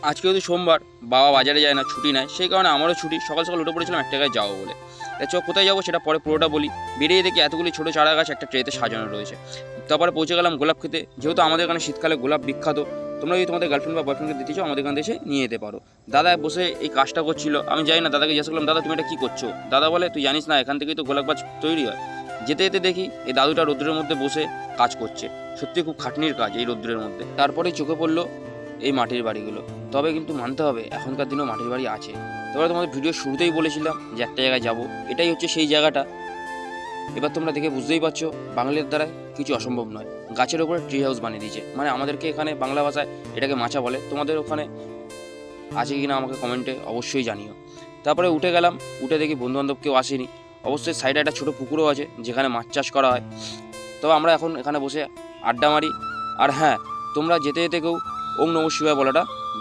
আজকে যদি সোমবার, বাবা বাজারে যায় না, ছুটি নেয়, সেই কারণে আমারও ছুটি। সকাল সকাল উঠে পড়েছিলাম একটা জায়গায় যাবো বলে। কোথায় যাবো সেটা পরে পুরোটা বলি। বেরিয়ে দেখি এতগুলি ছোটো চারা গাছ একটা ট্রেতে সাজানো রয়েছে। তারপরে পৌঁছে গেলাম গোলাপ খেতে। যেহেতু আমাদের এখানে শীতকালে গোলাপ বিখ্যাত, তোমরা যদি তোমাদের গার্লফ্রেন্ড বা বয়ফ্রেন্ডকে দিতে চাও, আমাদের এখান থেকে এসে নিয়ে যেতে পারো। দাদা বসে এই কাজটা করছিল, আমি জানি না, দাদাকে জিজ্ঞাসা করলাম, দাদা তুমি এটা কী করছো? দাদা বলে, তুই জানিস না, এখান থেকেই তো গোলাপ গাছ তৈরি হয়। যেতে যেতে দেখি এই দাদুটা রৌদ্রের মধ্যে বসে কাজ করছে। সত্যি খুব খাটনির কাজ এই রৌদ্রের মধ্যে। তারপরেই চোখে পড়লো এই মাটির বাড়িগুলো। তবে কিন্তু মানতে হবে এখনকার দিনেও মাটির বাড়ি আছে। তবে তোমাদের ভিডিও শুরুতেই বলেছিলাম যে একটা জায়গায় যাব, এটাই হচ্ছে সেই জায়গাটা। এবার তোমরা দেখে বুঝতেই পারছো বাঙালির দ্বারা কিছু অসম্ভব নয়। গাছের ওপরে ট্রি হাউস বানিয়ে দিয়েছে, মানে আমাদেরকে এখানে বাংলা ভাষায় এটাকে মাচা বলে। তোমাদের ওখানে আছে কি না আমাকে কমেন্টে অবশ্যই জানিও। তারপরে উঠে গেলাম, উঠে দেখি বন্ধুবান্ধব কেউ আসেনি। অবশ্যই সাইডে একটা ছোটো পুকুরও আছে যেখানে মাছ চাষ করা হয়। তবে আমরা এখন এখানে বসে আড্ডা মারি। আর হ্যাঁ, তোমরা যেতে যেতে কেউ ওম নমঃ শিবায় বলাটা